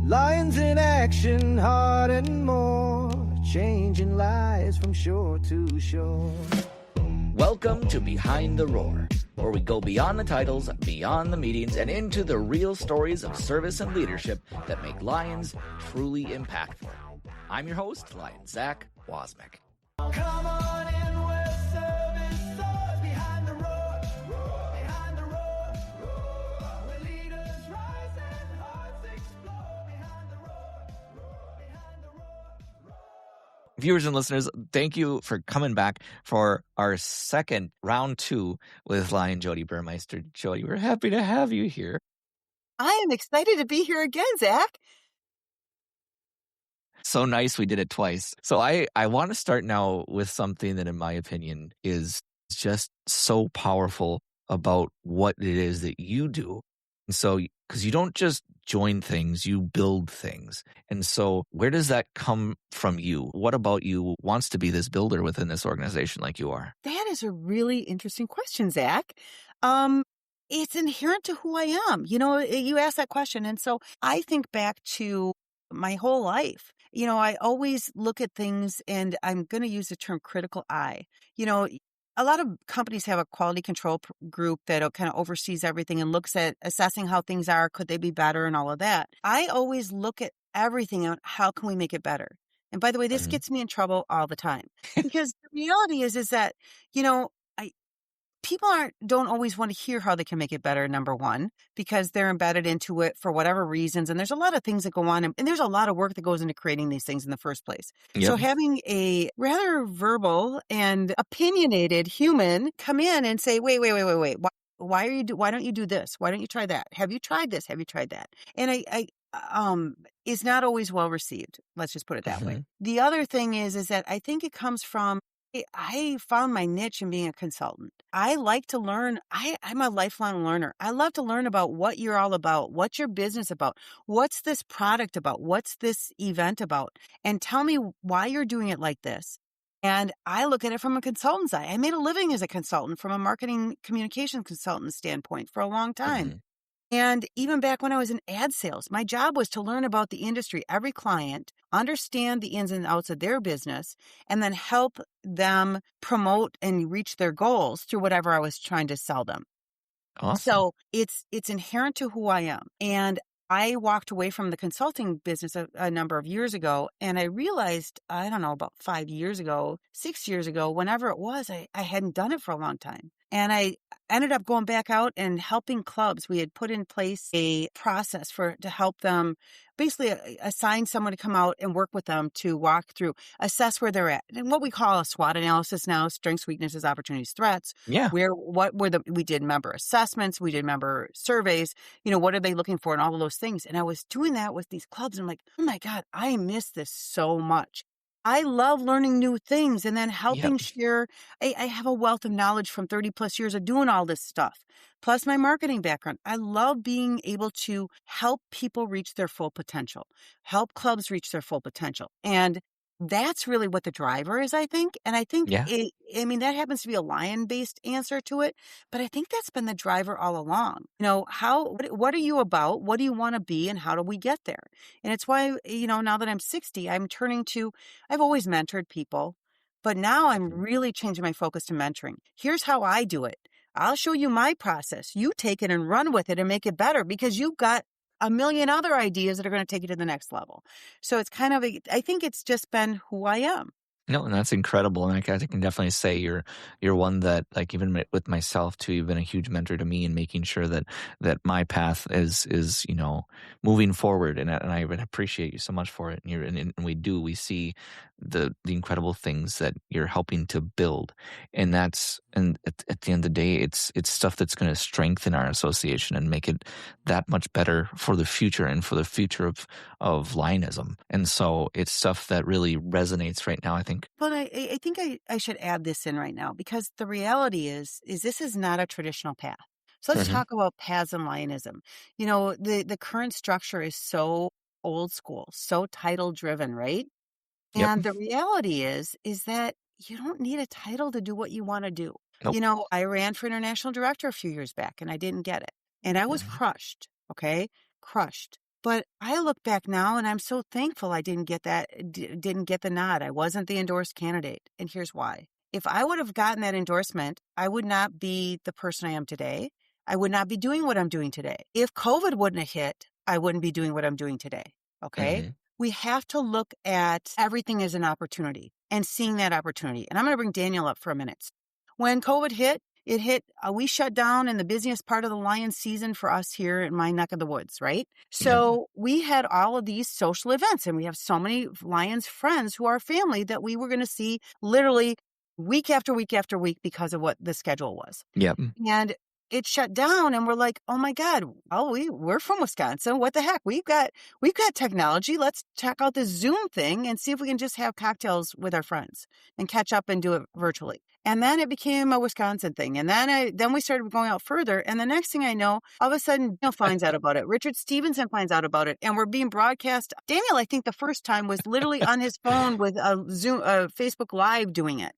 Lions in action, heart and more, changing lives from shore to shore. Welcome to Behind the Roar, where we go beyond the titles, beyond the meetings, and into the real stories of service and leadership that make Lions truly impactful. I'm your host, Lion Zach Wozniak. Come on in where service soars, behind the roar, behind the roar, where leaders rise and hearts explode, behind the roar, behind the roar. Viewers and listeners, thank you for coming back for our second round 2 with Lion Jodi Burmester. Jodi, we're happy to have you here. I am excited to be here again, Zach. So nice we did it twice. So I want to start now with something that, in my opinion, is just so powerful about what it is that you do. And so, because you don't just join things, you build things. And so where does that come from you? What about you wants to be this builder within this organization like you are? That is a really interesting question, Zach. It's inherent to who I am. You know, you asked that question. And so I think back to my whole life. You know, I always look at things, and I'm going to use the term critical eye. You know, a lot of companies have a quality control group that kind of oversees everything and looks at assessing how things are. Could they be better and all of that? I always look at everything and how can we make it better? And by the way, this gets me in trouble all the time, because the reality is that, you know, people don't always want to hear how they can make it better, number one, because they're embedded into it for whatever reasons. And there's a lot of things that go on, and there's a lot of work that goes into creating these things in the first place. Yep. So having a rather verbal and opinionated human come in and say, wait, why don't you do this? Why don't you try that? Have you tried this? Have you tried that? And I is not always well received. Let's just put it that way. The other thing is that I think it comes from, I found my niche in being a consultant. I like to learn. I'm a lifelong learner. I love to learn about what you're all about, what's your business about, what's this product about, what's this event about, and tell me why you're doing it like this. And I look at it from a consultant's eye. I made a living as a consultant from a marketing communication consultant standpoint for a long time. And even back when I was in ad sales, my job was to learn about the industry, every client, understand the ins and outs of their business, and then help them promote and reach their goals through whatever I was trying to sell them. Awesome. So it's inherent to who I am. And I walked away from the consulting business a number of years ago, and I realized, I don't know, about 5 years ago, 6 years ago, whenever it was, I hadn't done it for a long time. And I ended up going back out and helping clubs. We had put in place a process to help them basically assign someone to come out and work with them to walk through, assess where they're at. And what we call a SWOT analysis now, strengths, weaknesses, opportunities, threats. Yeah. We did member assessments, we did member surveys, you know, what are they looking for and all of those things. And I was doing that with these clubs. And I'm like, oh my God, I miss this so much. I love learning new things and then helping share. I have a wealth of knowledge from 30 plus years of doing all this stuff, plus my marketing background. I love being able to help people reach their full potential, help clubs reach their full potential. And that's really what the driver is, I think. And I think, that happens to be a Lion-based answer to it, but I think that's been the driver all along. You know, what are you about? What do you want to be? And how do we get there? And it's why, you know, now that I'm 60, I've always mentored people, but now I'm really changing my focus to mentoring. Here's how I do it. I'll show you my process. You take it and run with it and make it better, because you've got a million other ideas that are going to take you to the next level. So it's kind of, I think it's just been who I am. No, and that's incredible. And I can definitely say you're one that, like, even with myself too, you've been a huge mentor to me in making sure that my path is you know, moving forward. And I would appreciate you so much for it. And we see the incredible things that you're helping to build. And at the end of the day, it's stuff that's going to strengthen our association and make it that much better for the future and for the future of Lionism. And so it's stuff that really resonates right now, I think. But I think I should add this in right now, because the reality is this is not a traditional path. So let's talk about paths and Lionism. You know, the current structure is so old school, so title driven, right? Yep. And the reality is that you don't need a title to do what you want to do. Nope. You know, I ran for international director a few years back and I didn't get it. And I was crushed, okay? Crushed. But I look back now and I'm so thankful I didn't get didn't get the nod. I wasn't the endorsed candidate. And here's why. If I would have gotten that endorsement, I would not be the person I am today. I would not be doing what I'm doing today. If COVID wouldn't have hit, I wouldn't be doing what I'm doing today. Okay. Hmm. We have to look at everything as an opportunity and seeing that opportunity. And I'm going to bring Daniel up for a minute. When COVID hit, we shut down in the busiest part of the lion season for us here in my neck of the woods, right? So we had all of these social events, and we have so many Lions friends who are family that we were going to see literally week after week after week because of what the schedule was. Yep. And it shut down, and we're like, oh my God, well, we're from Wisconsin. What the heck? We've got technology. Let's check out this Zoom thing and see if we can just have cocktails with our friends and catch up and do it virtually. And then it became a Wisconsin thing. And then we started going out further. And the next thing I know, all of a sudden, Daniel finds out about it. Richard Stevenson finds out about it. And we're being broadcast. Daniel, I think the first time was literally on his phone with a Facebook Live doing it.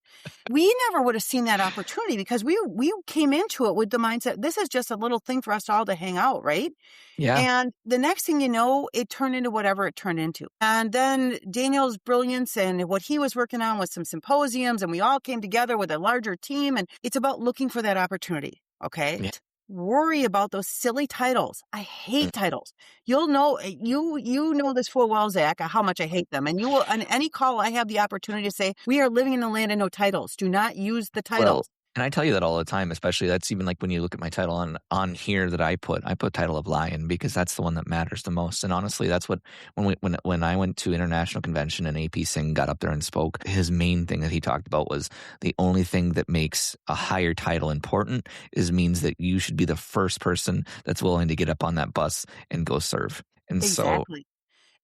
We never would have seen that opportunity because we came into it with the mindset, this is just a little thing for us all to hang out, right? Yeah. And the next thing you know, it turned into whatever it turned into. And then Daniel's brilliance and what he was working on was some symposiums, and we all came together with a larger team. And it's about looking for that opportunity. Okay. Yeah. Worry about those silly titles. I hate titles. You'll know, you know this full well, Zach, how much I hate them. And you will, on any call, I have the opportunity to say, we are living in the land of no titles. Do not use the titles. Well, and I tell you that all the time, especially that's even like when you look at my title on here that I put title of Lion because that's the one that matters the most. And honestly, that's what when I went to international convention and AP Singh got up there and spoke, his main thing that he talked about was the only thing that makes a higher title important means that you should be the first person that's willing to get up on that bus and go serve. And exactly.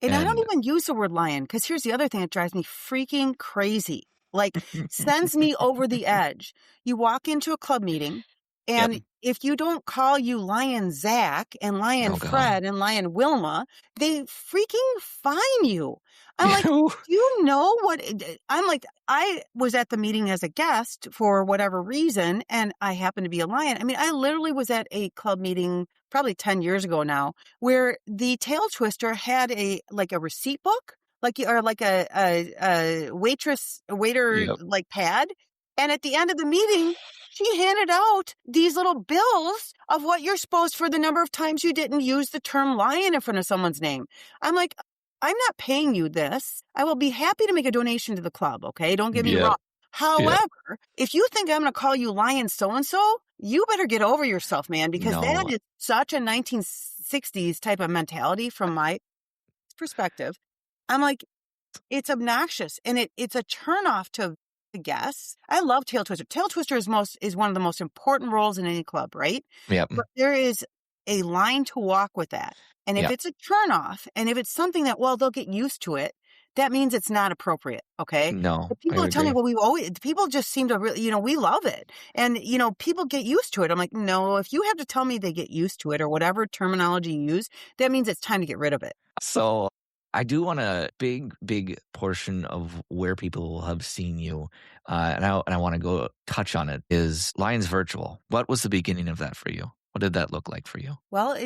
And I don't even use the word lion because here's the other thing that drives me freaking crazy. Like sends me over the edge. You walk into a club meeting and if you don't call you Lion Zach and Lion Fred and Lion Wilma, they freaking fine you. I'm like, do you know what? I'm like, I was at the meeting as a guest for whatever reason, and I happened to be a Lion. I mean, I literally was at a club meeting probably 10 years ago now, where the tail twister had a receipt book, or like a waiter like pad. And at the end of the meeting, she handed out these little bills of what you're supposed for the number of times you didn't use the term lion in front of someone's name. I'm like, I'm not paying you this. I will be happy to make a donation to the club. Okay. Don't get me wrong. However, if you think I'm going to call you Lion so-and-so, you better get over yourself, man, because that is such a 1960s type of mentality from my perspective. I'm like, it's obnoxious and it's a turnoff to guests. I love tail twister. Tail twister is one of the most important roles in any club, right? Yep. But there is a line to walk with that. And if it's a turnoff and if it's something that, well, they'll get used to it, that means it's not appropriate. Okay. No. But people are telling me, well, people just seem to really, we love it. And, people get used to it. I'm like, no, if you have to tell me they get used to it or whatever terminology you use, that means it's time to get rid of it. So I do want a big portion of where people have seen you, and I want to go touch on it, is Lions Virtual. What was the beginning of that for you? What did that look like for you? Well,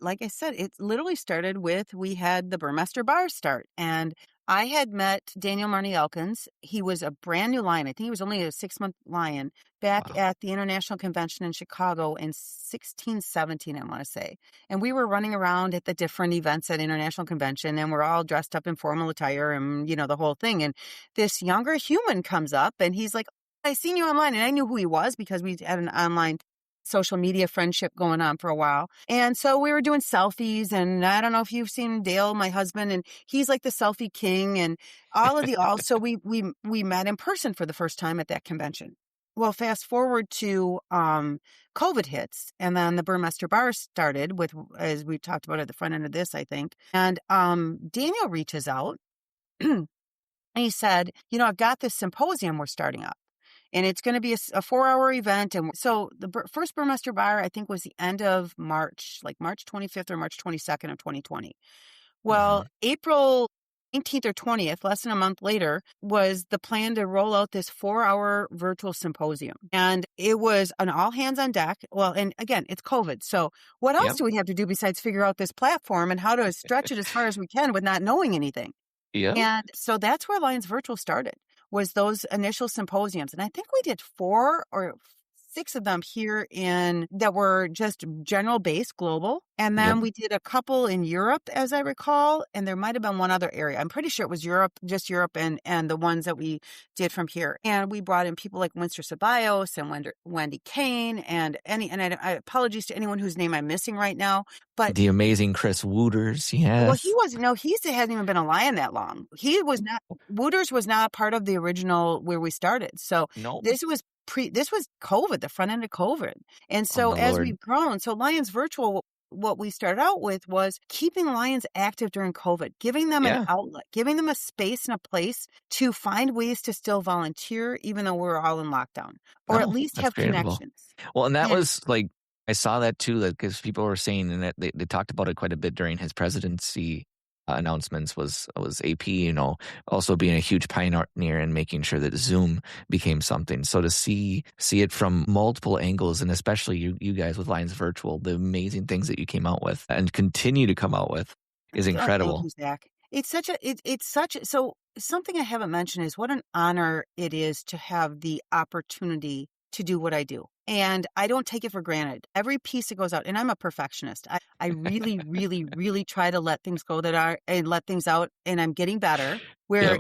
like I said, it literally started with, we had the Burmester Bar start. And I had met Daniel Marney Elkins. He was a brand new Lion. I think he was only a 6-month Lion back at the International Convention in Chicago in 17, I want to say. And we were running around at the different events at International Convention, and we're all dressed up in formal attire and, the whole thing. And this younger human comes up and he's like, I seen you online. And I knew who he was because we had an online social media friendship going on for a while. And so we were doing selfies, and I don't know if you've seen Dale, my husband, and he's like the selfie king and so we met in person for the first time at that convention. Well, fast forward to COVID hits, and then the Burmester Bar started with, as we talked about at the front end of this, I think. And Daniel reaches out and he said, I've got this symposium we're starting up. And it's going to be a 4-hour event. And so the first Burmester Bar, I think, was the end of March, like March 25th or March 22nd of 2020. Well, April 19th or 20th, less than a month later, was the plan to roll out this 4-hour virtual symposium. And it was an all hands on deck. Well, and again, it's COVID. So what else Yep. do we have to do besides figure out this platform and how to stretch it as far as we can with not knowing anything? Yep. And so that's where Lions Virtual started, was those initial symposiums. And I think we did 4 or 6 of them here that were just general base global. And then Yep. we did a couple in Europe, as I recall, and there might have been one other area. I'm pretty sure it was Europe, just Europe and the ones that we did from here. And we brought in people like Winston Ceballos and Wendy Kane and I apologies to anyone whose name I'm missing right now, but The amazing Chris Wooters. well, Yes. he hasn't even been a lion that long. Wooters was not part of the original where we started. So No. this was COVID, the front end of COVID. And so my as Lord. we've grown, so Lions Virtual, what we started out with was keeping Lions active during COVID, giving them Yeah. an outlet, giving them a space and a place to find ways to still volunteer, even though we're all in lockdown, or at Oh, least that's have creative. connections. Well, and that And- was like, I saw that too, because people were saying, and that they talked about it quite a bit during his presidency announcements, was AP, also being a huge pioneer in making sure that Zoom became something. So to see it from multiple angles, and especially you guys with Lions Virtual, the amazing things that you came out with and continue to come out with is incredible. Thank you, Zach. So something I haven't mentioned is what an honor it is to have the opportunity to do what I do. And I don't take it for granted. Every piece that goes out, and I'm a perfectionist. I really, really, really try to let things go and let things out, and I'm getting better. Where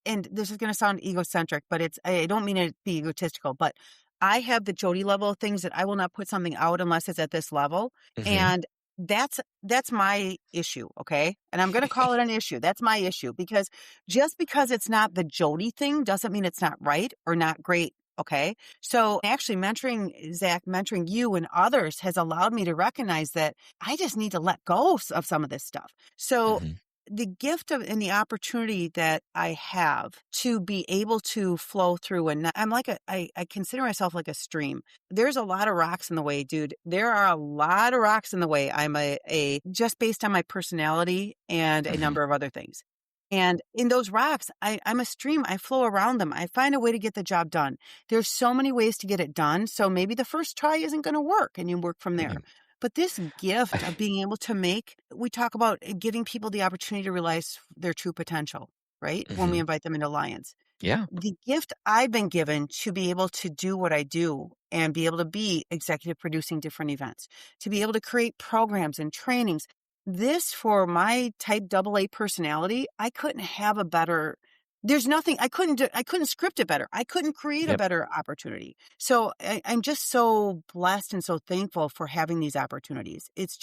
and this is going to sound egocentric, but I don't mean it to be egotistical, but I have the Jodi level of things that I will not put something out unless it's at this level. Mhm. And that's my issue, okay? And I'm going to call it an issue. That's my issue, because just because it's not the Jodi thing doesn't mean it's not right or not great, okay? So actually mentoring you and others has allowed me to recognize that I just need to let go of some of this stuff. So Mhm. the gift of and the opportunity that I have to be able to flow through, and I'm like I consider myself like a stream. There's a lot of rocks in the way, dude. There are a lot of rocks in the way. I'm a just based on my personality and a Mhm. number of other things. And in those rocks, I'm a stream. I flow around them. I find a way to get the job done. There's so many ways to get it done. So maybe the first try isn't going to work, and you work from there. Mhm. But this gift of being able to we talk about giving people the opportunity to realize their true potential, right? When we Mhm. invite them into Lions. Yeah. The gift I've been given to be able to do what I do and be able to be executive producing different events, to be able to create programs and trainings. This, for my type AA personality, I couldn't have a better. There's nothing I couldn't script it better. I couldn't create a Yep. better opportunity. So I'm just so blessed and so thankful for having these opportunities. It's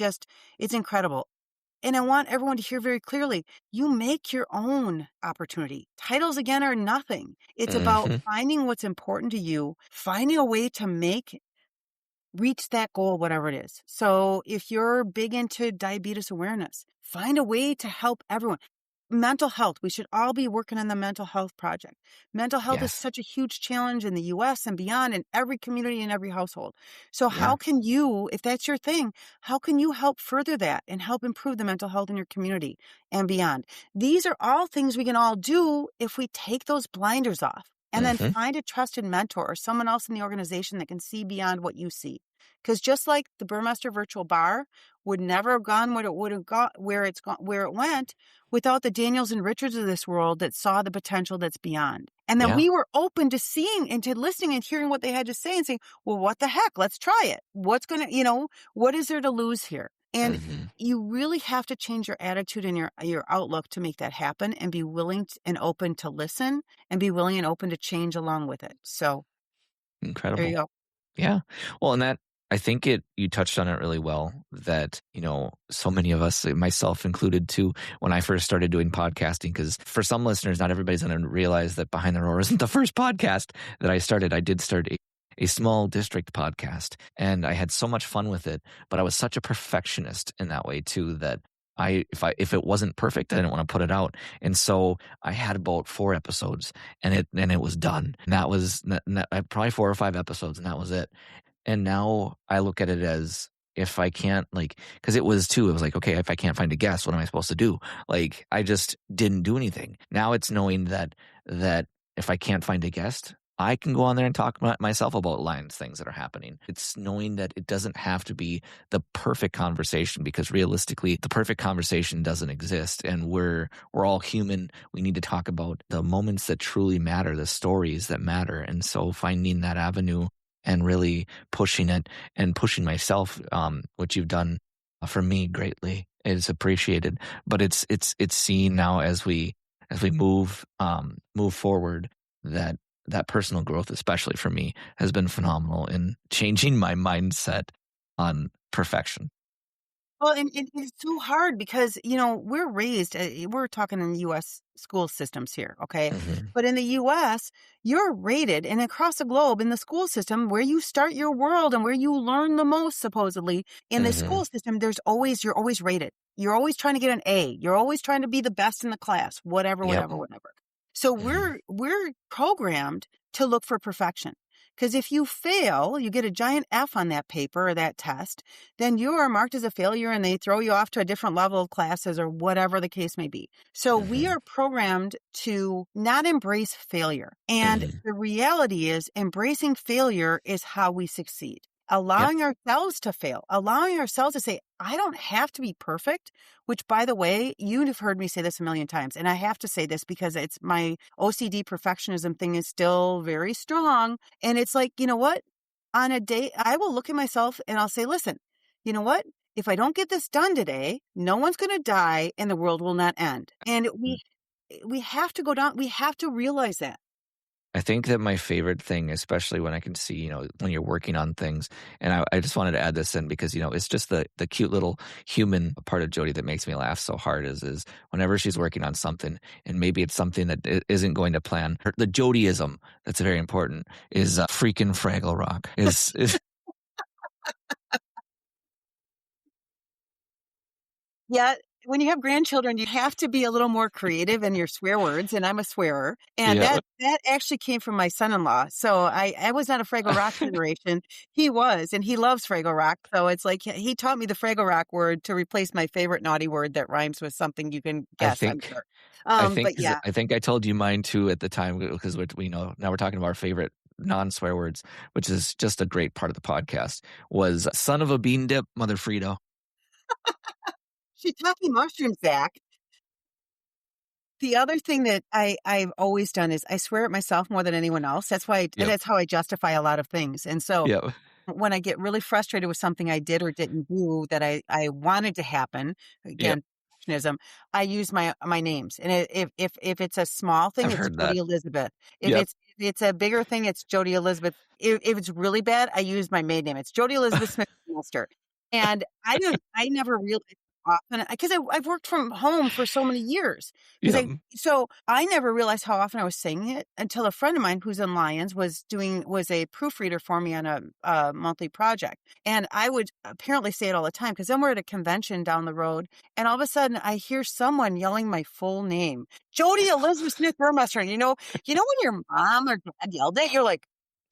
incredible. And I want everyone to hear very clearly, you make your own opportunity. Titles, again, are nothing. It's about Mhm. finding what's important to you, finding a way to reach that goal, whatever it is. So if you're big into diabetes awareness, find a way to help everyone. Mental health. We should all be working on the mental health project. Mental health is Yes. such a huge challenge in the US and beyond, in every community and every household. So Yeah. how can you, if that's your thing, how can you help further that and help improve the mental health in your community and beyond? These are all things we can all do if we take those blinders off and then Mhm. find a trusted mentor or someone else in the organization that can see beyond what you see. Because just like the Burmester Virtual Bar would never have gone where it went without the Daniels and Richards of this world that saw the potential that's beyond. And that Yeah. we were open to seeing and to listening and hearing what they had to say and saying, well, what the heck? Let's try it. What is there to lose here? And Mhm. you really have to change your attitude and your outlook to make that happen, and be willing and open to listen, and be willing and open to change along with it. So there you Incredible. go. Yeah. Well, and that, I think you touched on it really well, that, so many of us, myself included too, when I first started doing podcasting, because for some listeners, not everybody's going to realize that Behind the Roar isn't the first podcast that I started. I did start a small district podcast, and I had so much fun with it, but I was such a perfectionist in that way too, that if it wasn't perfect, I didn't want to put it out. And so I had about 4 episodes, and it was done. And that was probably 4 or 5 episodes, and that was it. And now I look at it as if I can't, like, because it was like, okay, if I can't find a guest, what am I supposed to do? Like, I just didn't do anything. Now it's knowing that if I can't find a guest, I can go on there and talk myself about lines, things that are happening. It's knowing that it doesn't have to be the perfect conversation, because realistically, the perfect conversation doesn't exist, and we're all human. We need to talk about the moments that truly matter, the stories that matter, and so finding that avenue and really pushing it and pushing myself, which you've done for me greatly, is appreciated. But it's seen now as we move forward, that personal growth, especially for me, has been phenomenal in changing my mindset on perfection. Well, and it's so hard because, we're raised, we're talking in the U.S. school systems here, okay? Mm-hmm. But in the U.S., you're rated, and across the globe in the school system where you start your world and where you learn the most, supposedly, in the Mm-hmm. school system, you're always rated. You're always trying to get an A. You're always trying to be the best in the class, whatever, Yep. whatever. So Mm-hmm. we're programmed to look for perfection. Because if you fail, you get a giant F on that paper or that test, then you are marked as a failure and they throw you off to a different level of classes or whatever the case may be. So we Mm-hmm. are programmed to not embrace failure. And Mm-hmm. the reality is, embracing failure is how we succeed. Yep. Allowing ourselves to fail, allowing ourselves to say, I don't have to be perfect, which, by the way, you'd have heard me say this a million times. And I have to say this because it's my OCD perfectionism thing is still very strong. And it's like, you know what? On a day, I will look at myself and I'll say, listen, you know what? If I don't get this done today, no one's going to die and the world will not end. And we have to go down. We have to realize that. I think that my favorite thing, especially when I can see, when you're working on things, and I just wanted to add this in because, it's just the cute little human part of Jodi that makes me laugh so hard is whenever she's working on something, and maybe it's something that isn't going to plan. The Jodiism that's very important is freaking Fraggle Rock. Is Yeah, when you have grandchildren, you have to be a little more creative in your swear words, and I'm a swearer. And yeah, that actually came from my son-in-law. So I was not a Fraggle Rock generation. He was, and he loves Fraggle Rock. So it's like he taught me the Fraggle Rock word to replace my favorite naughty word that rhymes with something you can I guess, I'm think. sure. I think But yeah, I think I told you mine too at the time, because we know now we're talking about our favorite non-swear words, which is just a great part of the podcast, was son of a bean dip, mother Frito. shiitake mushrooms, Zach. The other thing that I've always done is I swear at myself more than anyone else. Yep. That's how I justify a lot of things. And so Yep. when I get really frustrated with something I did or didn't do that I wanted to happen, Yep. again, perfectionism, I use my names. And if it's a small thing, I've it's heard that. Jodi Elizabeth. If Yep. it's a bigger thing, it's Jodi Elizabeth. If it's really bad, I use my maiden name. It's Jodi Elizabeth Smith Master. And I never realized often because I've worked from home for so many years. Yep. So I never realized how often I was saying it until a friend of mine who's in Lions was a proofreader for me on a monthly project. And I would apparently say it all the time because then we're at a convention down the road and all of a sudden I hear someone yelling my full name, Jodi Elizabeth Smith Burmester. And you know when your mom or dad yelled it, you're like,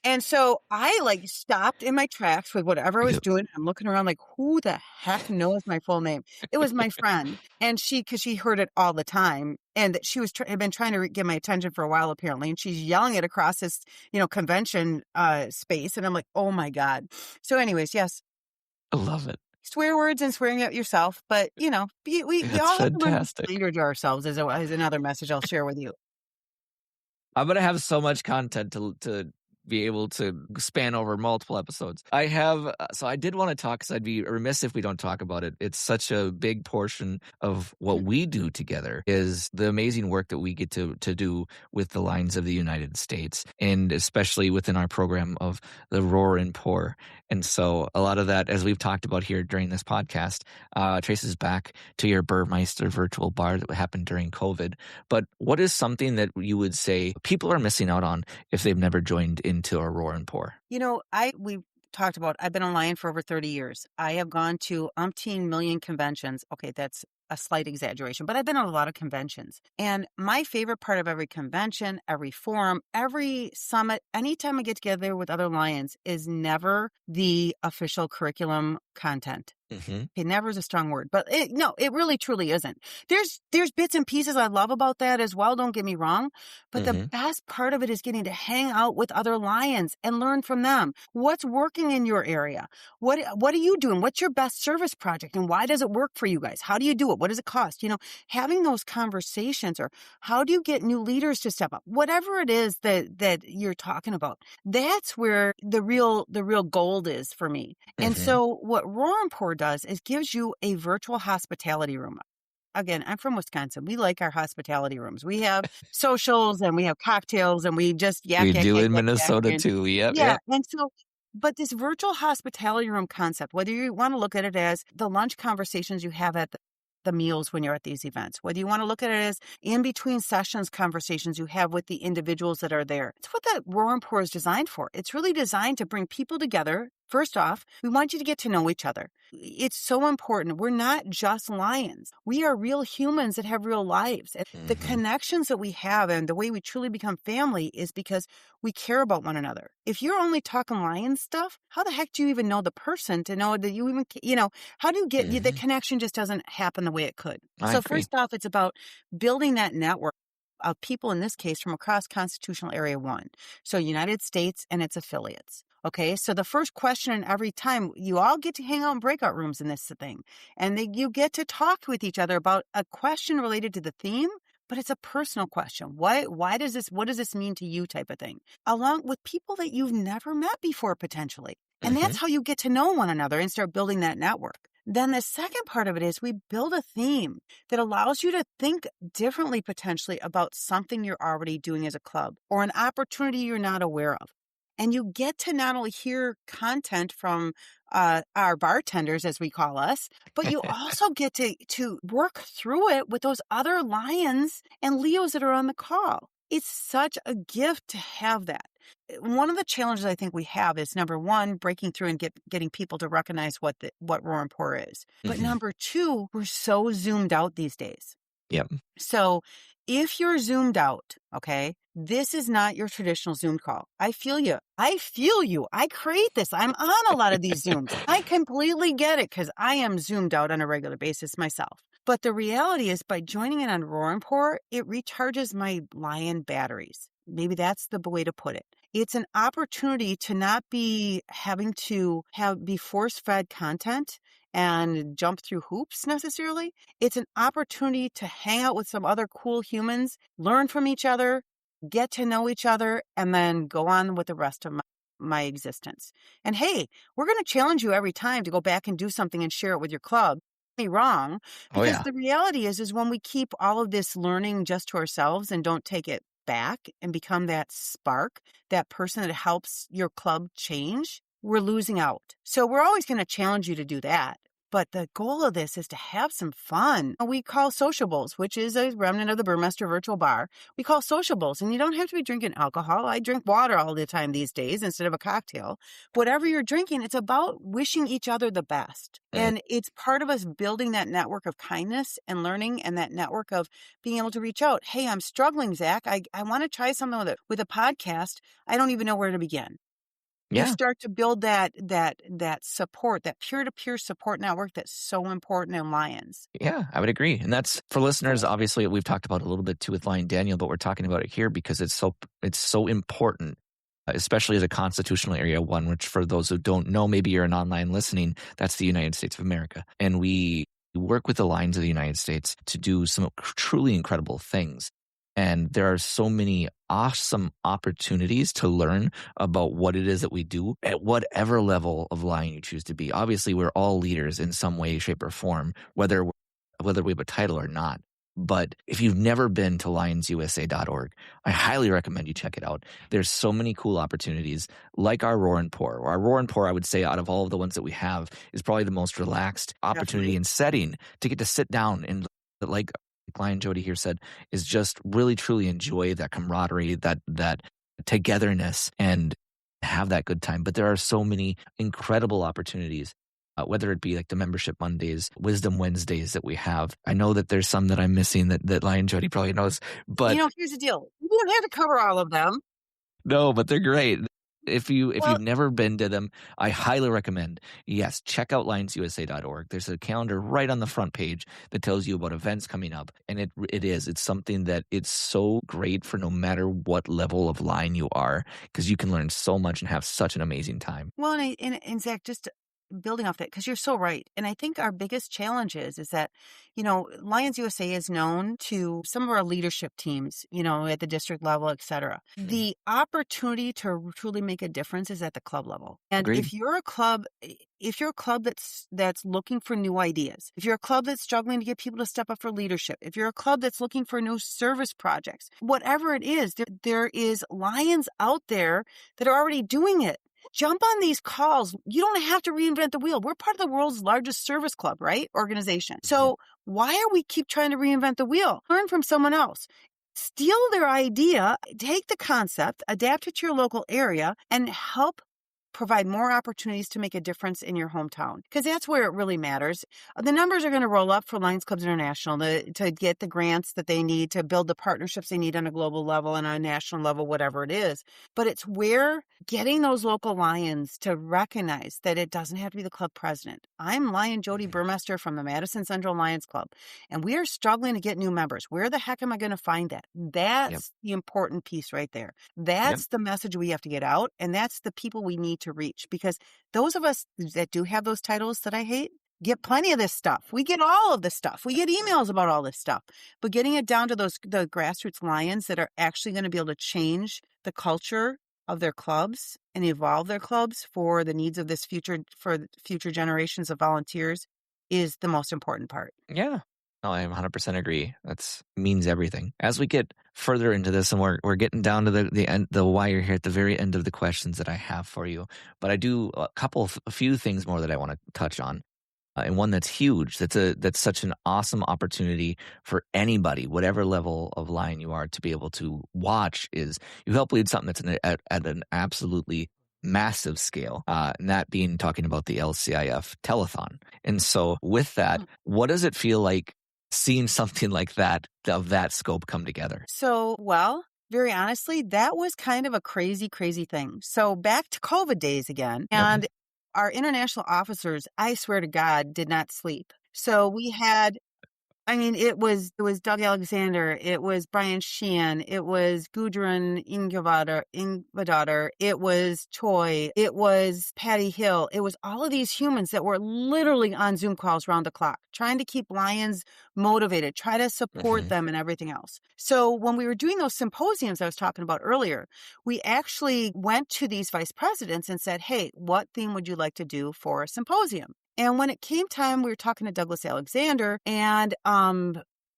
and so I like stopped in my tracks with whatever I was Yep. doing. I'm looking around like, who the heck knows my full name? It was my friend. And because she heard it all the time and that she had been trying to get my attention for a while, apparently. And she's yelling it across this, convention space. And I'm like, oh my God. So anyways, yes, I love it. swear words and swearing at yourself. But, we That's all have to learn to fantastic. be kinder to ourselves is another message I'll share with you. I'm gonna have so much content to be able to span over multiple episodes. I have, so I did want to talk because I'd be remiss if we don't talk about it. It's such a big portion of what we do together is the amazing work that we get to do with the Lions of the United States, and especially within our program of the Roar and Pour. And so a lot of that, as we've talked about here during this podcast, traces back to your Burmeister virtual bar that happened during COVID. But what is something that you would say people are missing out on if they've never joined into a Roar and Pour? We've talked about, I've been a Lion for over 30 years. I have gone to umpteen million conventions. Okay, that's a slight exaggeration, but I've been at a lot of conventions. And my favorite part of every convention, every forum, every summit, anytime I get together with other Lions is never the official curriculum content. Mm-hmm. Okay, never is a strong word, but it really truly isn't. There's bits and pieces I love about that as well. Don't get me wrong, but the best part of it is getting to hang out with other Lions and learn from them. What's working in your area? What are you doing? What's your best service project, and why does it work for you guys? How do you do it? What does it cost? Having those conversations, or how do you get new leaders to step up? Whatever it is that you're talking about, that's where the real gold is for me. And so what Roar and Pour does is gives you a virtual hospitality room. Again, I'm from Wisconsin. We like our hospitality rooms. We have socials and we have cocktails and we just yak. We do in yak, Minnesota and, too. Yep. yeah. And so, but this virtual hospitality room concept, whether you want to look at it as the lunch conversations you have at the meals when you're at these events, whether you want to look at it as in between sessions conversations you have with the individuals that are there. It's what that Roar and Pour is designed for. It's really designed to bring people together. First off, we want you to get to know each other. It's so important. We're not just Lions. We are real humans that have real lives. The connections that we have and the way we truly become family is because we care about one another. If you're only talking Lion stuff, how the heck do you even know the person to know that you even, how do you get, the connection just doesn't happen the way it could. I So agree. first off, it's about building that network of people, in this case, from across Constitutional Area 1. So United States and its affiliates. Okay, so the first question every time, you all get to hang out in breakout rooms in this thing. And you get to talk with each other about a question related to the theme, but it's a personal question. What does this mean to you type of thing? Along with people that you've never met before, potentially. And that's how you get to know one another and start building that network. Then the second part of it is we build a theme that allows you to think differently potentially about something you're already doing as a club or an opportunity you're not aware of. And you get to not only hear content from our bartenders, as we call us, but you also get to work through it with those other Lions and Leos that are on the call. It's such a gift to have that. One of the challenges I think we have is, number one, breaking through and getting people to recognize what Roar and Pour is. But number two, we're so zoomed out these days. Yep. So if you're zoomed out, okay, this is not your traditional Zoom call. I feel you. I create this. I'm on a lot of these Zooms. I completely get it because I am zoomed out on a regular basis myself. But the reality is, by joining in on Roar and Pour, it recharges my Lion batteries. Maybe that's the way to put it. It's an opportunity to not be having to be force-fed content and jump through hoops necessarily. It's an opportunity to hang out with some other cool humans, learn from each other, get to know each other, and then go on with the rest of my existence. And hey, we're going to challenge you every time to go back and do something and share it with your club. Don't get me wrong, because the reality is when we keep all of this learning just to ourselves and don't take it back and become that spark, that person that helps your club change, we're losing out. So we're always going to challenge you to do that. But the goal of this is to have some fun. We call sociables, which is a remnant of the Burmester virtual bar. We call sociables, and you don't have to be drinking alcohol. I drink water all the time these days instead of a cocktail. Whatever you're drinking, it's about wishing each other the best. And it's part of us building that network of kindness and learning, and that network of being able to reach out. Hey, I'm struggling, Zach. I want to try something with a podcast. I don't even know where to begin. You start to build that support, that peer-to-peer support network that's so important in Lions. Yeah, I would agree. And that's, for listeners, obviously we've talked about it a little bit too with Lion Daniel, but we're talking about it here because it's so important, especially as a constitutional area one, which for those who don't know, maybe you're an online listening, that's the United States of America. And we work with the Lions of the United States to do some truly incredible things. And there are so many awesome opportunities to learn about what it is that we do at whatever level of Lion you choose to be. Obviously, we're all leaders in some way, shape, or form, whether we have a title or not. But if you've never been to lionsusa.org, I highly recommend you check it out. There's so many cool opportunities like our Roar and Pour. Our Roar and Pour, I would say, out of all of the ones that we have, is probably the most relaxed opportunity and setting to get to sit down and, like Lion Jodi here said, is just really truly enjoy that camaraderie, that togetherness, and have that good time. But there are so many incredible opportunities whether it be like the membership Mondays, Wisdom Wednesdays that we have. I know that there's some that I'm missing that Lion Jodi probably knows, but Here's the deal. You don't have to cover all of them. no, but they're great. If Well- you've never been to them, I highly recommend. Yes, check out lionsusa.org. There's a calendar right on the front page that tells you about events coming up, and it's something that it's so great for no matter what level of lion you are, because you can learn so much and have such an amazing time. Well, and Zach, just building off that, because you're so right. And I think our biggest challenge is that, Lions USA is known to some of our leadership teams, at the district level, et cetera. The opportunity to truly make a difference is at the club level. And Agreed. if you're a club that's looking for new ideas, if you're a club that's struggling to get people to step up for leadership, if you're a club that's looking for new service projects, whatever it is, there is lions out there that are already doing it. Jump on these calls. You don't have to reinvent the wheel. We're part of the world's largest service club, right? Organization. So why are we keep trying to reinvent the wheel? Learn from someone else. Steal their idea, take the concept, adapt it to your local area, and help provide more opportunities to make a difference in your hometown, because that's where it really matters. The numbers are going to roll up for Lions Clubs International to get the grants that they need to build the partnerships they need on a global level and on a national level, whatever it is. But it's where getting those local Lions to recognize that it doesn't have to be the club president. I'm Lion Jodi Burmester from the Madison Central Lions Club, and we are struggling to get new members. Where the heck am I going to find that? That's the important piece right there. That's the message we have to get out, and that's the people we need to reach, because those of us that do have those titles that I hate get plenty of this stuff. We get all of this stuff. We get emails about all this stuff, but getting it down to the grassroots Lions that are actually going to be able to change the culture of their clubs and evolve their clubs for the needs of for future generations of volunteers is the most important part. Yeah. No, I 100% agree. That means everything. As we get further into this, and we're getting down to the end, the wire here at the very end of the questions that I have for you, but I do a few things more that I want to touch on, and one that's huge. That's such an awesome opportunity for anybody, whatever level of lion you are, to be able to watch. Is you help lead something that's at an absolutely massive scale, and that being talking about the LCIF telethon. And so, with that, what does it feel like seeing something like that, of that scope, come together? So, well, very honestly, that was kind of a crazy, crazy thing. So back to COVID days again, and our international officers, I swear to God, did not sleep. So we had, it was Doug Alexander, it was Brian Sheehan, it was Gudrun Ingvadottir, it was Toy, it was Patty Hill, it was all of these humans that were literally on Zoom calls round the clock, trying to keep Lions motivated, try to support them and everything else. So when we were doing those symposiums I was talking about earlier, we actually went to these vice presidents and said, hey, what theme would you like to do for a symposium? And when it came time, we were talking to Douglas Alexander, and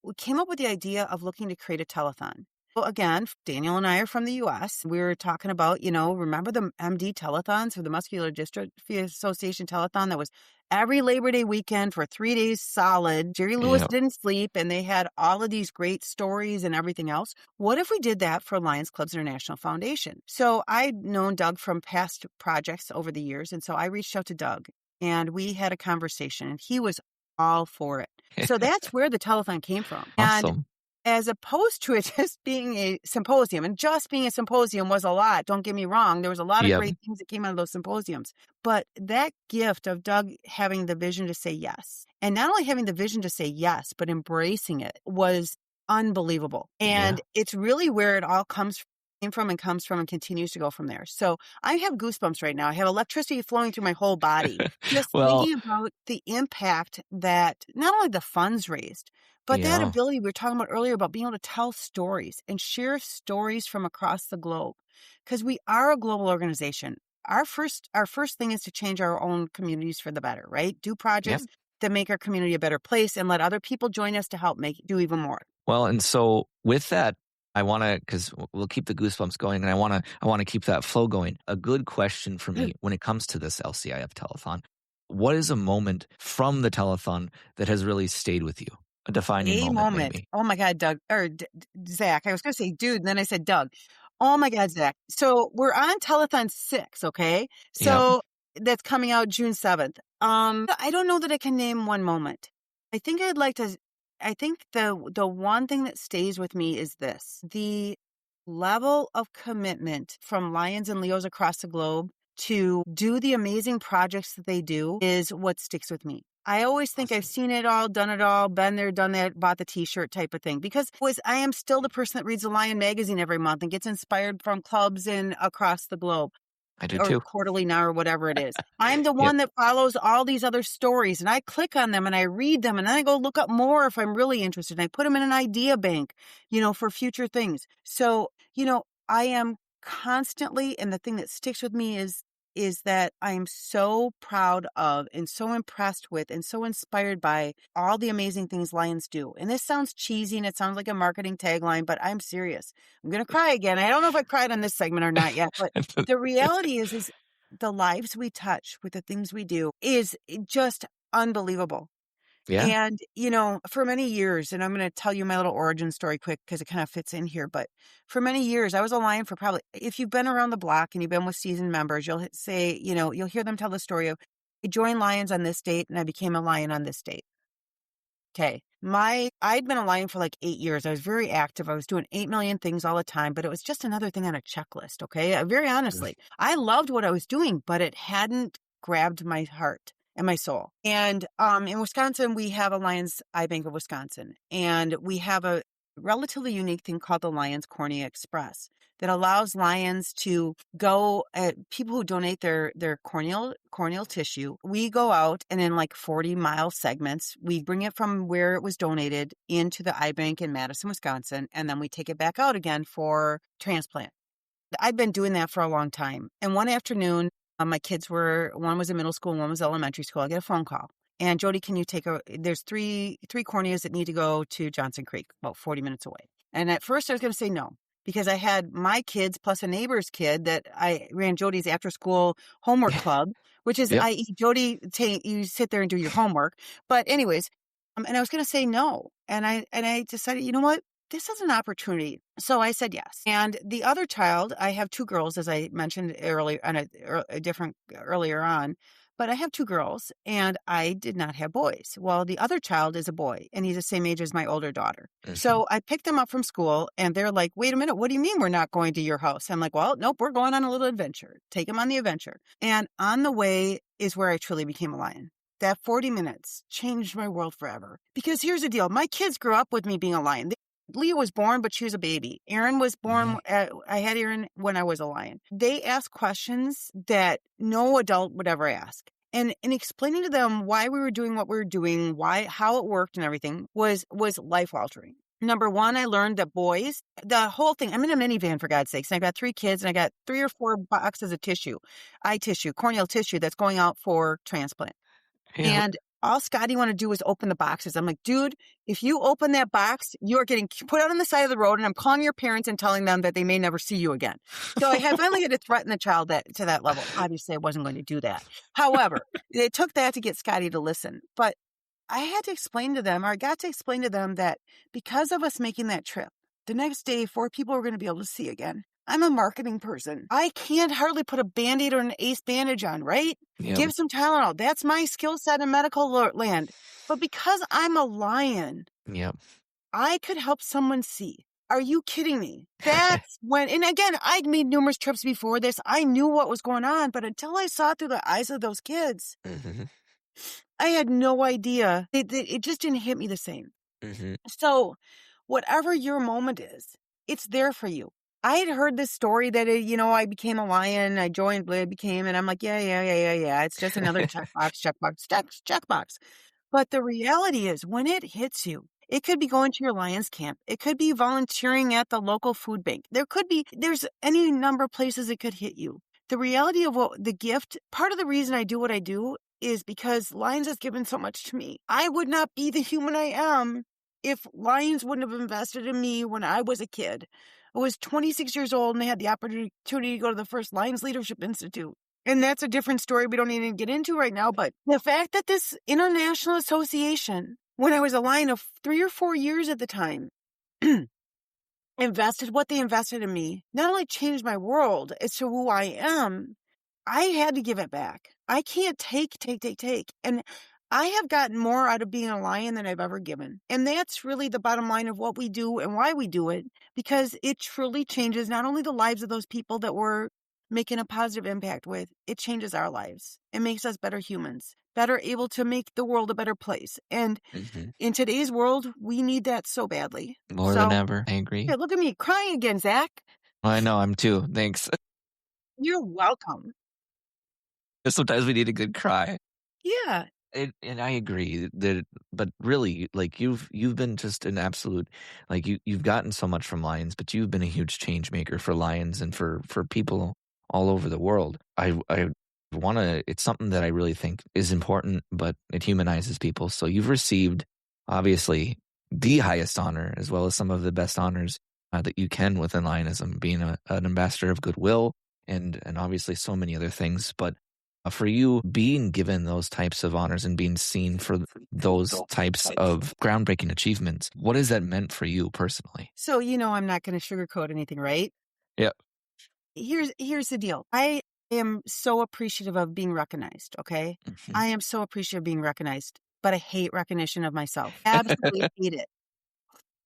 we came up with the idea of looking to create a telethon. Well, again, Daniel and I are from the U.S. We were talking about, remember the MD telethons for the Muscular Dystrophy Association telethon that was every Labor Day weekend for 3 days solid. Jerry Lewis didn't sleep, and they had all of these great stories and everything else. What if we did that for Lions Clubs International Foundation? So I'd known Doug from past projects over the years, and so I reached out to Doug. And we had a conversation, and he was all for it. So that's where the telethon came from. Awesome. And as opposed to it just being a symposium, and just being a symposium was a lot. Don't get me wrong. There was a lot of great things that came out of those symposiums. But that gift of Doug having the vision to say yes, and not only having the vision to say yes, but embracing it, was unbelievable. And it's really where it all comes from and continues to go from there. So I have goosebumps right now. I have electricity flowing through my whole body. Just thinking about the impact that not only the funds raised, but that ability we were talking about earlier about being able to tell stories and share stories from across the globe. Because we are a global organization. Our first thing is to change our own communities for the better, right? Do projects that make our community a better place, and let other people join us to help do even more. Well, and so with that, I want to, because we'll keep the goosebumps going, and I want to keep that flow going. A good question for me when it comes to this LCIF telethon: what is a moment from the telethon that has really stayed with you? A defining moment. Maybe. Oh my God, Doug or Zach. I was going to say dude, and then I said Doug. Oh my God, Zach. So we're on telethon 6, okay? So that's coming out June 7th. I don't know that I can name one moment. I think the one thing that stays with me is this. The level of commitment from Lions and Leos across the globe to do the amazing projects that they do is what sticks with me. I always think I've seen it all, done it all, been there, done that, bought the t-shirt type of thing. Because I am still the person that reads the Lion magazine every month and gets inspired from clubs and across the globe. I do Or too. quarterly now or whatever it is. I'm the Yep. one that follows all these other stories and I click on them and I read them and then I go look up more if I'm really interested. And I put them in an idea bank, for future things. So, I am constantly, and the thing that sticks with me is that I am so proud of and so impressed with and so inspired by all the amazing things Lions do. And this sounds cheesy and it sounds like a marketing tagline, but I'm serious. I'm going to cry again. I don't know if I cried on this segment or not yet, but the reality is the lives we touch with the things we do is just unbelievable. Yeah. And, for many years, and I'm going to tell you my little origin story quick because it kind of fits in here. But for many years, I was a Lion for probably, if you've been around the block and you've been with seasoned members, you'll say, you'll hear them tell the story of, I joined Lions on this date and I became a Lion on this date. Okay. I'd been a Lion for like 8 years. I was very active. I was doing 8 million things all the time, but it was just another thing on a checklist. Okay. Very honestly, I loved what I was doing, but it hadn't grabbed my heart and my soul. And in Wisconsin, we have a Lions Eye Bank of Wisconsin, and we have a relatively unique thing called the Lions Cornea Express that allows Lions to go, people who donate their corneal tissue, we go out and in like 40-mile segments, we bring it from where it was donated into the eye bank in Madison, Wisconsin, and then we take it back out again for transplant. I've been doing that for a long time. And one afternoon, my kids one was in middle school and one was elementary school. I get a phone call. And Jodi, can you there's three corneas that need to go to Johnson Creek, about 40 minutes away. And at first I was going to say no, because I had my kids plus a neighbor's kid that I ran Jodi's after school homework club, which is, Yep. Jodi, you sit there and do your homework. But anyways, and I was going to say no. And I decided, you know what? This is an opportunity. So I said yes. And the other child, I have 2 girls, as I mentioned earlier earlier on, but I have 2 girls and I did not have boys. Well, the other child is a boy and he's the same age as my older daughter. Mhm. So I picked them up from school and they're like, wait a minute, what do you mean we're not going to your house? I'm like, well, nope, we're going on a little adventure. Take them on the adventure. And on the way is where I truly became a Lion. That 40 minutes changed my world forever. Because here's the deal. My kids grew up with me being a Lion. Leah was born, but she was a baby. Aaron was born. I had Aaron when I was a Lion. They asked questions that no adult would ever ask. And explaining to them why we were doing what we were doing, how it worked and everything was life altering. Number one, I learned that boys, the whole thing, I'm in a minivan for God's sakes. And I got 3 kids and I got 3 or 4 boxes of corneal tissue that's going out for transplant. Yep. And all Scotty wanted to do was open the boxes. I'm like, dude, if you open that box, you're getting put out on the side of the road and I'm calling your parents and telling them that they may never see you again. So I finally had to threaten the child to that level. Obviously, I wasn't going to do that. However, it took that to get Scotty to listen. But I had to explain to them, or I got to explain to them that because of us making that trip, the next day, 4 people were going to be able to see again. I'm a marketing person. I can't hardly put a Band-Aid or an ACE bandage on, right? Yep. Give some Tylenol. That's my skill set in medical land. But because I'm a Lion, Yep. I could help someone see. Are you kidding me? That's when, and again, I'd made numerous trips before this. I knew what was going on, but until I saw it through the eyes of those kids, Mhm. I had no idea. It just didn't hit me the same. Mhm. So whatever your moment is, it's there for you. I had heard this story that, I became a Lion, I joined, and I'm like, yeah. It's just another checkbox. But the reality is when it hits you, it could be going to your Lions camp. It could be volunteering at the local food bank. There's any number of places it could hit you. The reality of what the gift, part of the reason I do what I do is because Lions has given so much to me. I would not be the human I am if Lions wouldn't have invested in me when I was a kid. I was 26 years old and I had the opportunity to go to the first Lions Leadership Institute. And that's a different story we don't even get into right now. But the fact that this international association, when I was a Lion of 3 or 4 years at the time, invested what they invested in me, not only changed my world as to who I am, I had to give it back. I can't take. And I have gotten more out of being a lion than I've ever given. And that's really the bottom line of what we do and why we do it, because it truly changes not only the lives of those people that we're making a positive impact with, it changes our lives. It makes us better humans, better able to make the world a better place. And in today's world, we need that so badly. More than ever. I agree. Yeah, look at me crying again, Zach. I know, I'm too. Thanks. You're welcome. Sometimes we need a good cry. Yeah. And I agree that, but really, like you've been just an absolute, like you've gotten so much from Lions, but you've been a huge change maker for Lions and for people all over the world. I want to. It's something that I really think is important, but it humanizes people. So you've received obviously the highest honor, as well as some of the best honors that you can within Lionism, being an ambassador of goodwill, and obviously so many other things, but. For you, being given those types of honors and being seen for those types of groundbreaking achievements, what has that meant for you personally? So, I'm not going to sugarcoat anything, right? Yeah. Here's the deal. I am so appreciative of being recognized, okay? I am so appreciative of being recognized, but I hate recognition of myself. Absolutely hate it.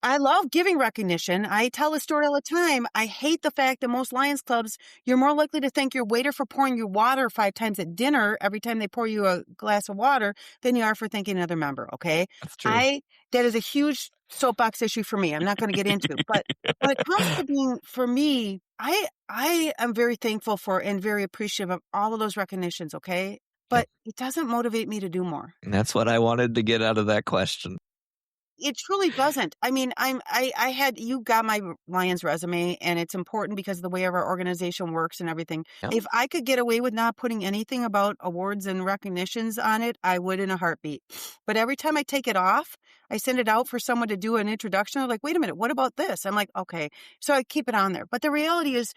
I love giving recognition. I tell a story all the time. I hate the fact that most Lions clubs, you're more likely to thank your waiter for pouring you water 5 times at dinner every time they pour you a glass of water than you are for thanking another member, okay? That's true. That is a huge soapbox issue for me. I'm not going to get into. But when it comes to being, for me, I am very thankful for and very appreciative of all of those recognitions, okay? But it doesn't motivate me to do more. And that's what I wanted to get out of that question. It truly doesn't. I mean, you got my Lions resume, and it's important because of the way our organization works and everything. Yep. If I could get away with not putting anything about awards and recognitions on it, I would in a heartbeat. But every time I take it off, I send it out for someone to do an introduction. I'm like, wait a minute, what about this? I'm like, okay. So I keep it on there. But the reality is,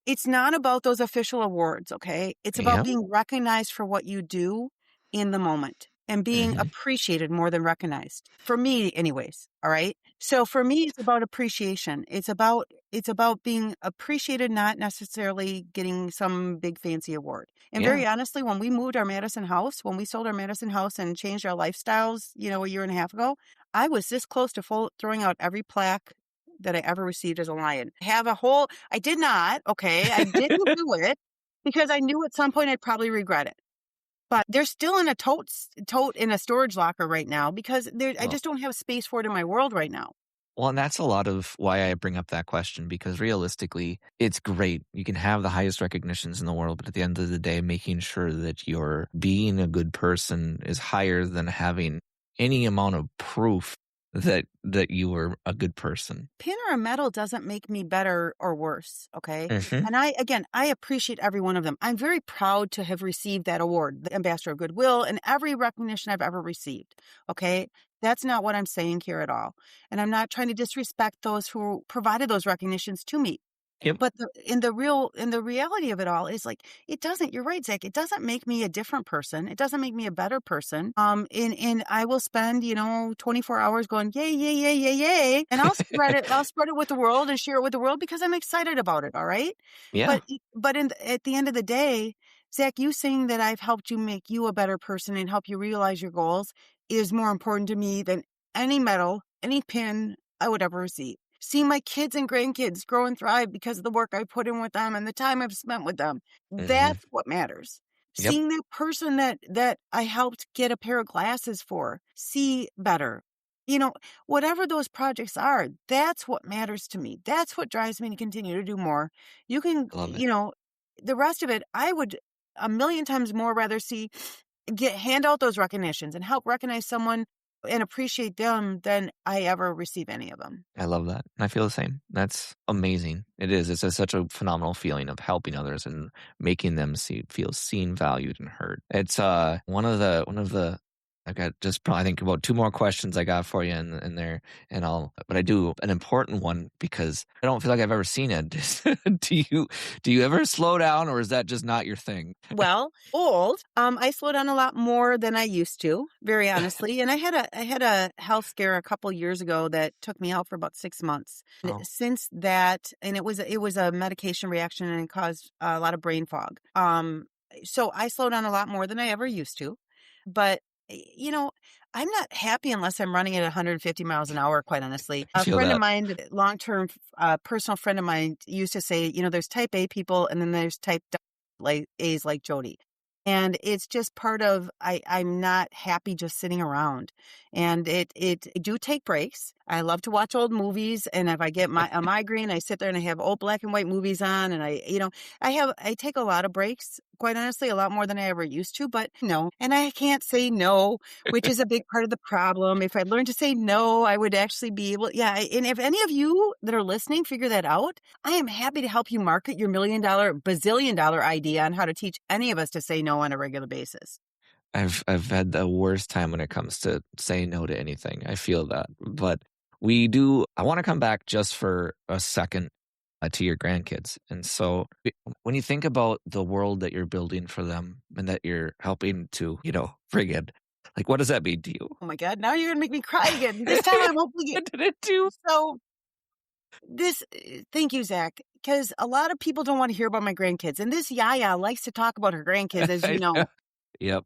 it's not about those official awards, okay? It's about being recognized for what you do in the moment. And being appreciated more than recognized. For me, anyways. All right. So for me, it's about appreciation. It's about being appreciated, not necessarily getting some big fancy award. And very honestly, when we moved our Madison house, when we sold our Madison house and changed our lifestyles, a year and a half ago, I was this close to throwing out every plaque that I ever received as a Lion. I did not. Okay. I didn't do it because I knew at some point I'd probably regret it. But they're still in a tote in a storage locker right now because I just don't have space for it in my world right now. Well, and that's a lot of why I bring up that question, because realistically, it's great. You can have the highest recognitions in the world, but at the end of the day, making sure that you're being a good person is higher than having any amount of proof that you were a good person. Pin or a medal doesn't make me better or worse, okay? And I appreciate every one of them. I'm very proud to have received that award, the Ambassador of Goodwill, and every recognition I've ever received, okay? That's not what I'm saying here at all. And I'm not trying to disrespect those who provided those recognitions to me. Yep. But in the reality of it all is like, it doesn't, you're right, Zach. It doesn't make me a different person. It doesn't make me a better person. And I will spend, 24 hours going, yay, yay, yay, yay, yay. And I'll spread it with the world and share it with the world because I'm excited about it. All right. Yeah. But at the end of the day, Zach, you saying that I've helped you make you a better person and help you realize your goals is more important to me than any medal, any pin I would ever receive. Seeing my kids and grandkids grow and thrive because of the work I put in with them and the time I've spent with them. That's what matters. Yep. Seeing that person that I helped get a pair of glasses for, see better. Whatever those projects are, that's what matters to me. That's what drives me to continue to do more. You can, the rest of it, I would a million times more rather hand out those recognitions and help recognize someone and appreciate them than I ever receive any of them. I love that. I feel the same. That's amazing. It is. It's such a phenomenal feeling of helping others and making them feel seen, valued, and heard. It's one of the. I've got just probably, I think, about 2 more questions I got for you in there, but I do an important one because I don't feel like I've ever seen it. Do you ever slow down, or is that just not your thing? Well, I slow down a lot more than I used to, very honestly. And I had a health scare a couple years ago that took me out for about 6 months. Oh. Since that, and it was a medication reaction and it caused a lot of brain fog. So I slow down a lot more than I ever used to. But, I'm not happy unless I'm running at 150 miles an hour, quite honestly. I A feel friend of that. mine, long-term personal friend of mine used to say, there's type A people and then there's type A's like Jodi. And it's just part of I'm not happy just sitting around. And I do take breaks. I love to watch old movies, and if I get a migraine, I sit there and I have old black and white movies on, and I take a lot of breaks, quite honestly, a lot more than I ever used to, but no. And I can't say no, which is a big part of the problem. If I learned to say no, I would actually be able, yeah. And if any of you that are listening figure that out, I am happy to help you market your $1 million, bazillion dollar idea on how to teach any of us to say no on a regular basis. I've had the worst time when it comes to saying no to anything. I feel that. But I want to come back just for a second to your grandkids. And so when you think about the world that you're building for them and that you're helping to, friggin', like, what does that mean to you? Oh my God, now you're going to make me cry again. This time I'm hoping I did it too. So thank you, Zach, because a lot of people don't want to hear about my grandkids. And this Yaya likes to talk about her grandkids, as you know. Yep.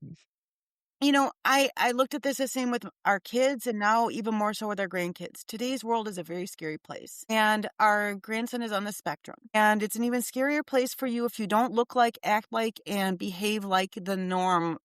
I looked at this the same with our kids and now even more so with our grandkids. Today's world is a very scary place. And our grandson is on the spectrum. And it's an even scarier place for you if you don't look like, act like, and behave like the norm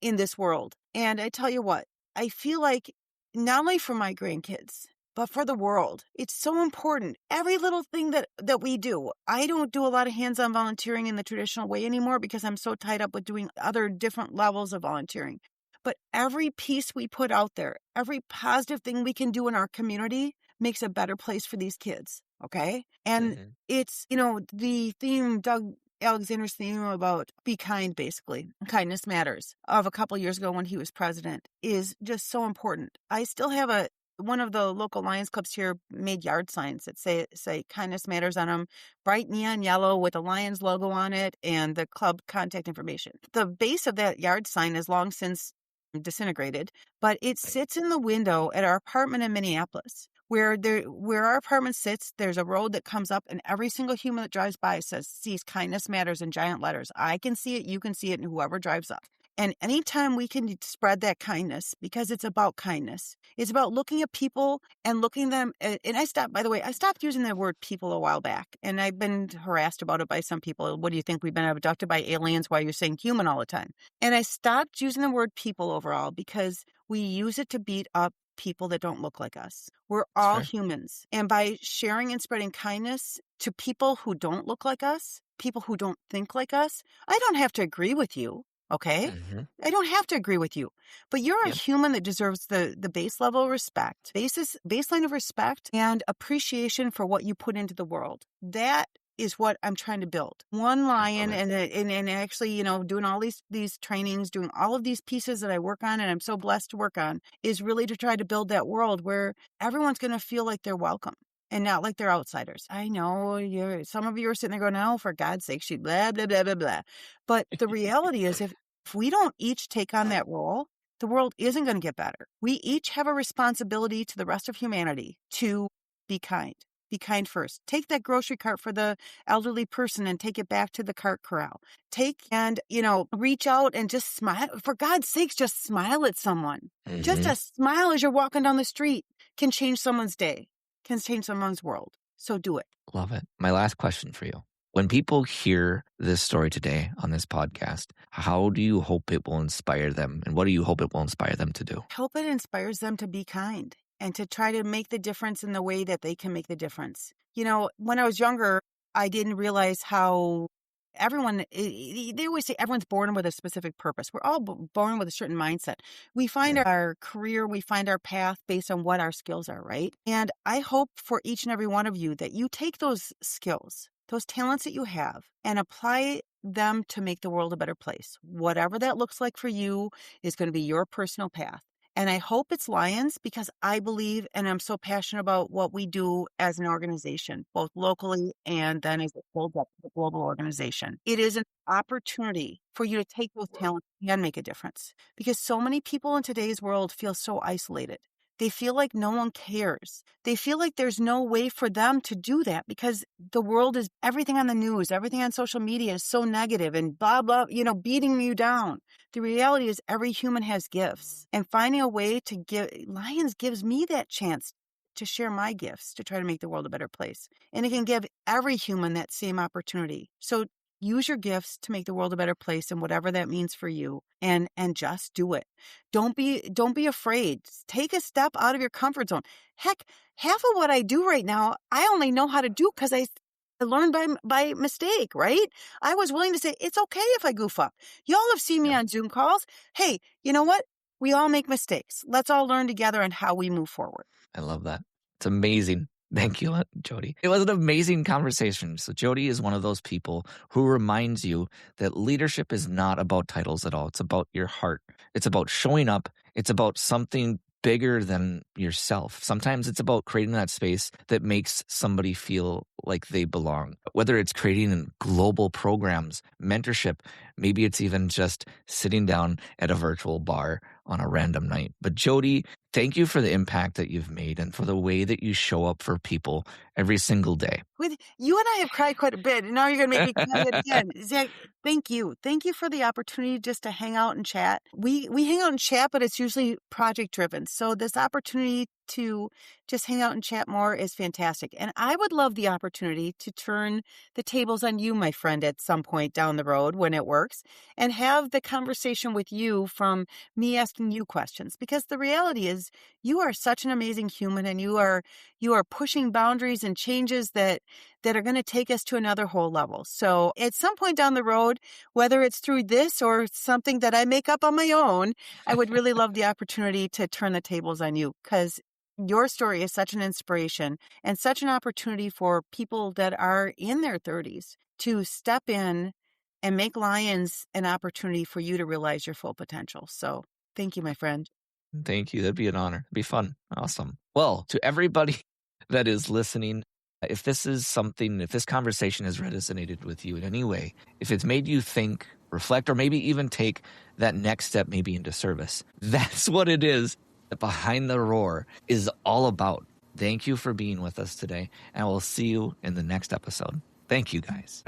in this world. And I tell you what, I feel like not only for my grandkids, but for the world, it's so important. Every little thing that we do. I don't do a lot of hands-on volunteering in the traditional way anymore because I'm so tied up with doing other different levels of volunteering. But every piece we put out there, every positive thing we can do in our community makes a better place for these kids. Okay. And it's, the theme, Doug Alexander's theme about be kind, basically, kindness matters, of a couple years ago when he was president, is just so important. I still have one of the local Lions clubs here made yard signs that say kindness matters on them, bright neon yellow with a Lions logo on it and the club contact information. The base of that yard sign is long since disintegrated, but it sits in the window at our apartment in Minneapolis. Where our apartment sits, there's a road that comes up, and every single human that drives by sees kindness matters in giant letters. I can see it, you can see it, and whoever drives up. And anytime we can spread that kindness, because it's about kindness, it's about looking at people and looking them. And I stopped using the word people a while back, and I've been harassed about it by some people. What do you think? We've been abducted by aliens? Why you're saying human all the time? And I stopped using the word people overall because we use it to beat up people that don't look like us. We're all humans. And by sharing and spreading kindness to people who don't look like us, people who don't think like us, I don't have to agree with you. Okay? I don't have to agree with you, but you're a human that deserves the base level of respect, baseline of respect and appreciation for what you put into the world. That is what I'm trying to build. One lion and actually, doing all these trainings, doing all of these pieces that I work on and I'm so blessed to work on is really to try to build that world where everyone's going to feel like they're welcome. And not like they're outsiders. I know some of you are sitting there going, oh, for God's sake, she blah, blah, blah, blah, blah. But the reality is if we don't each take on that role, the world isn't going to get better. We each have a responsibility to the rest of humanity to be kind. Be kind first. Take that grocery cart for the elderly person and take it back to the cart corral. Reach out and just smile. For God's sakes, just smile at someone. Just a smile as you're walking down the street can change someone's day, can change someone's world. So do it. Love it. My last question for you. When people hear this story today on this podcast, how do you hope it will inspire them? And what do you hope it will inspire them to do? I hope it inspires them to be kind and to try to make the difference in the way that they can make the difference. When I was younger, I didn't realize how they always say everyone's born with a specific purpose. We're all born with a certain mindset. We find our career, we find our path based on what our skills are, right? And I hope for each and every one of you that you take those skills, those talents that you have, and apply them to make the world a better place. Whatever that looks like for you is going to be your personal path. And I hope it's Lions because I believe and I'm so passionate about what we do as an organization, both locally and then as a global organization. It is an opportunity for you to take those talents and make a difference because so many people in today's world feel so isolated. They feel like no one cares. They feel like there's no way for them to do that because the world is, everything on the news, everything on social media is so negative and blah, blah, beating you down. The reality is every human has gifts, and finding a way to give, Lions gives me that chance to share my gifts to try to make the world a better place. And it can give every human that same opportunity. So use your gifts to make the world a better place, and whatever that means for you, and just do it. Don't be afraid. Take a step out of your comfort zone. Heck, half of what I do right now, I only know how to do because I learned by mistake, right? I was willing to say, it's okay if I goof up. Y'all have seen me on Zoom calls. Hey, you know what? We all make mistakes. Let's all learn together on how we move forward. I love that. It's amazing. Thank you, Jodi. It was an amazing conversation. So Jodi is one of those people who reminds you that leadership is not about titles at all. It's about your heart. It's about showing up. It's about something bigger than yourself. Sometimes it's about creating that space that makes somebody feel like they belong. Whether it's creating global programs, mentorship, maybe it's even just sitting down at a virtual bar on a random night. But Jodi, thank you for the impact that you've made and for the way that you show up for people every single day. You and I have cried quite a bit, and now you're going to make me cry again. Zach, thank you. Thank you for the opportunity just to hang out and chat. We hang out and chat, but it's usually project driven. So this opportunity to just hang out and chat more is fantastic. And I would love the opportunity to turn the tables on you, my friend, at some point down the road when it works, and have the conversation with you from me asking you questions. Because the reality is you are such an amazing human, and you are pushing boundaries and changes that are going to take us to another whole level. So at some point down the road, whether it's through this or something that I make up on my own, I would really love the opportunity to turn the tables on you, because your story is such an inspiration and such an opportunity for people that are in their 30s to step in and make Lions an opportunity for you to realize your full potential. So thank you, my friend. Thank you. That'd be an honor. It'd be fun. Awesome. Well, to everybody that is listening, if this conversation has resonated with you in any way, if it's made you think, reflect, or maybe even take that next step maybe into service, that's what it is that Behind the Roar is all about. Thank you for being with us today, and we'll see you in the next episode. Thank you, guys.